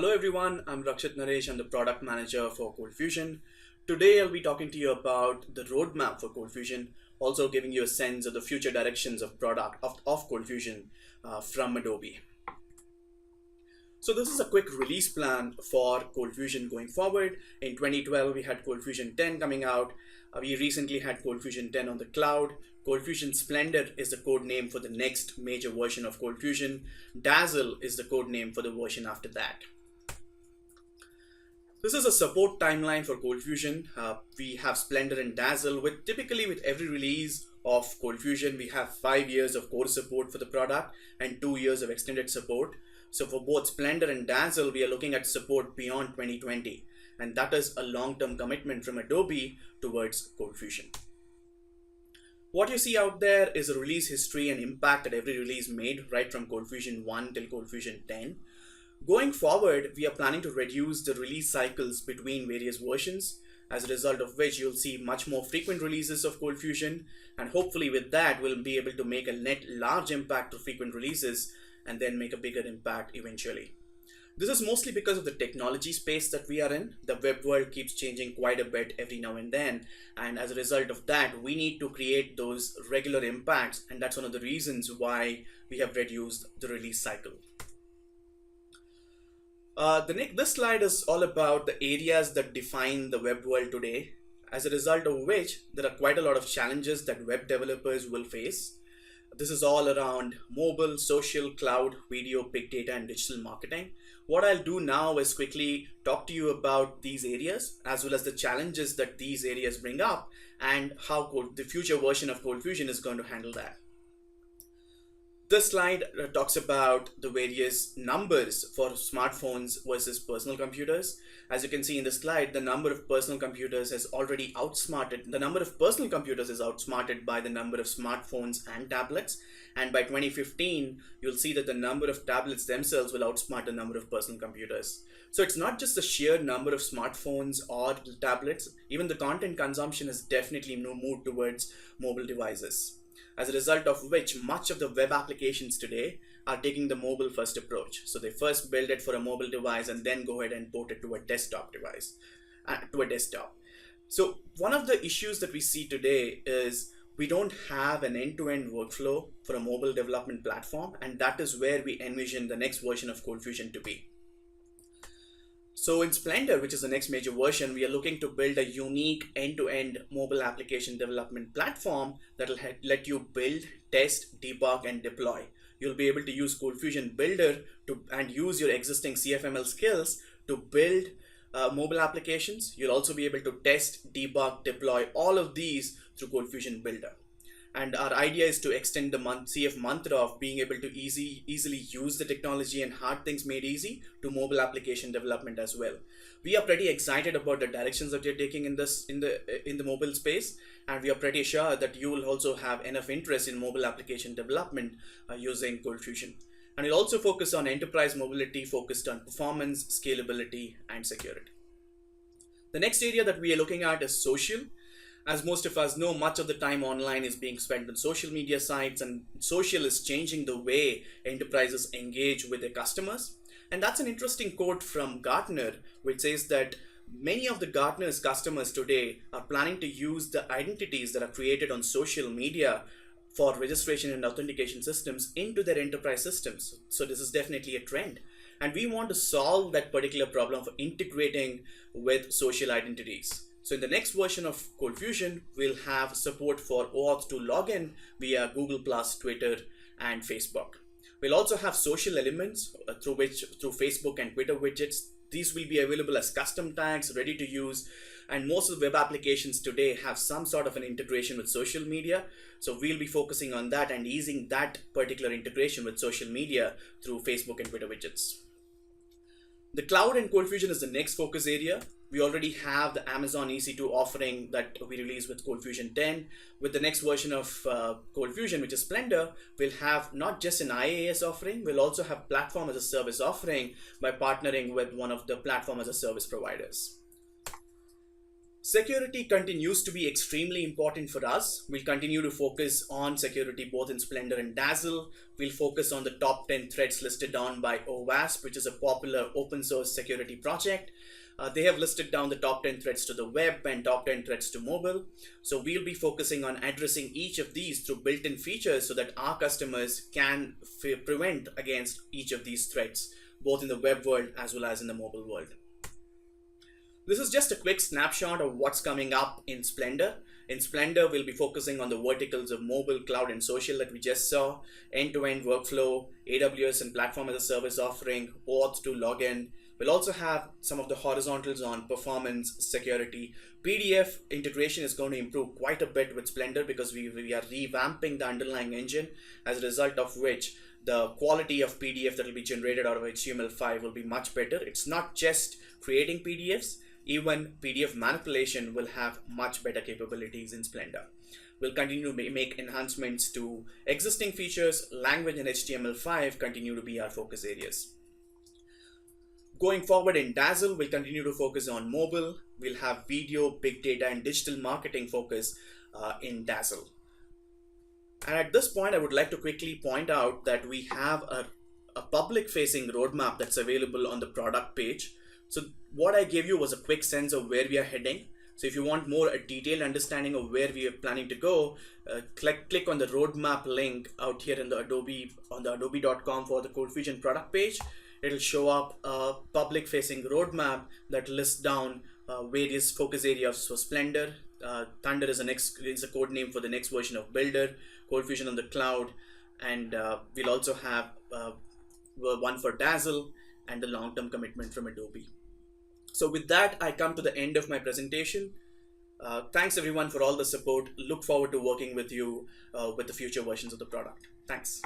Hello everyone, I'm Rakshith. I'm the product manager for ColdFusion. Today I'll be talking to you about the roadmap for ColdFusion, also giving you a sense of the future directions of product of ColdFusion from Adobe. So this is a quick release plan for ColdFusion going forward. In 2012, we had ColdFusion 10 coming out. We recently had ColdFusion 10 on the cloud. ColdFusion Splendor is the code name for the next major version of ColdFusion. Dazzle is the code name for the version after that. This is a support timeline for ColdFusion. We have Splendor and Dazzle. Typically with every release of ColdFusion, we have 5 years of core support for the product and 2 years of extended support. So for both Splendor and Dazzle, we are looking at support beyond 2020. And that is a long-term commitment from Adobe towards ColdFusion. What you see out there is a release history and impact that every release made, right from ColdFusion 1 till ColdFusion 10. Going forward, we are planning to reduce the release cycles between various versions, as a result of which you'll see much more frequent releases of ColdFusion, and hopefully with that we'll be able to make a net large impact to frequent releases and then make a bigger impact eventually. This is mostly because of the technology space that we are in. The web world keeps changing quite a bit every now and then, and as a result of that we need to create those regular impacts, and that's one of the reasons why we have reduced the release cycle. This slide is all about the areas that define the web world today, as a result of which there are quite a lot of challenges that web developers will face. This is all around mobile, social, cloud, video, big data, and digital marketing. What I'll do now is quickly talk to you about these areas, as well as the challenges that these areas bring up, and how the future version of ColdFusion is going to handle that. This slide talks about the various numbers for smartphones versus personal computers. As you can see in the slide, the number of personal computers has already outsmarted, the number of personal computers is outsmarted by the number of smartphones and tablets. And by 2015, you'll see that the number of tablets themselves will outsmart the number of personal computers. So it's not just the sheer number of smartphones or tablets, even the content consumption has definitely moved towards mobile devices. As a result of which, much of the web applications today are taking the mobile first approach. So they first build it for a mobile device and then go ahead and port it to a desktop device, So one of the issues that we see today is we don't have an end-to-end workflow for a mobile development platform, and that is where we envision the next version of ColdFusion to be. So in Splendor, which is the next major version, we are looking to build a unique end-to-end mobile application development platform that will let you build, test, debug, and deploy. You'll be able to use ColdFusion Builder and use your existing CFML skills to build mobile applications. You'll also be able to test, debug, deploy all of these through ColdFusion Builder. And our idea is to extend the CF mantra of being able to easily use the technology and hard things made easy to mobile application development as well. We are pretty excited about the directions that you're taking in the mobile space, and we are pretty sure that you will also have enough interest in mobile application development using ColdFusion. And we'll also focus on enterprise mobility focused on performance, scalability, and security. The next area that we are looking at is social. As most of us know, much of the time online is being spent on social media sites, and social is changing the way enterprises engage with their customers. And that's an interesting quote from Gartner, which says that many of the Gartner's customers today are planning to use the identities that are created on social media for registration and authentication systems into their enterprise systems. So this is definitely a trend. And we want to solve that particular problem for integrating with social identities. So in the next version of ColdFusion, we'll have support for OAuth to login via Google+, Twitter, and Facebook. We'll also have social elements through Facebook and Twitter widgets. These will be available as custom tags, ready to use, and most of the web applications today have some sort of an integration with social media. So we'll be focusing on that and easing that particular integration with social media through Facebook and Twitter widgets. The cloud and ColdFusion is the next focus area. We already have the Amazon EC2 offering that we released with ColdFusion 10. With the next version of ColdFusion, which is Splendor, we'll have not just an IaaS offering, we'll also have platform as a service offering by partnering with one of the platform as a service providers. Security continues to be extremely important for us. We'll continue to focus on security both in Splendor and Dazzle. We'll focus on the top 10 threats listed down by OWASP, which is a popular open source security project. They have listed down the top 10 threats to the web and top 10 threats to mobile. So we'll be focusing on addressing each of these through built-in features so that our customers can prevent against each of these threats, both in the web world as well as in the mobile world. This is just a quick snapshot of what's coming up in Splendor. In Splendor, we'll be focusing on the verticals of mobile, cloud, and social that we just saw, end-to-end workflow, AWS and platform as a service offering, auth to login. We'll also have some of the horizontals on performance, security. PDF integration is going to improve quite a bit with Splendor because we are revamping the underlying engine, as a result of which the quality of PDF that will be generated out of HTML5 will be much better. It's not just creating PDFs, even PDF manipulation will have much better capabilities in Splendor. We'll continue to make enhancements to existing features. Language and HTML5 continue to be our focus areas. Going forward in Dazzle, we'll continue to focus on mobile. We'll have video, big data, and digital marketing focus in Dazzle. And at this point, I would like to quickly point out that we have a public-facing roadmap that's available on the product page. So what I gave you was a quick sense of where we are heading. So if you want more a detailed understanding of where we are planning to go, click on the roadmap link out here in the Adobe, on the adobe.com for the ColdFusion product page. It'll show up a public facing roadmap that lists down various focus areas for Splendor. Thunder is a code name for the next version of Builder, ColdFusion on the cloud, and we'll also have one for Dazzle and the long-term commitment from Adobe. So with that, I come to the end of my presentation. Thanks everyone for all the support. Look forward to working with you with the future versions of the product. Thanks.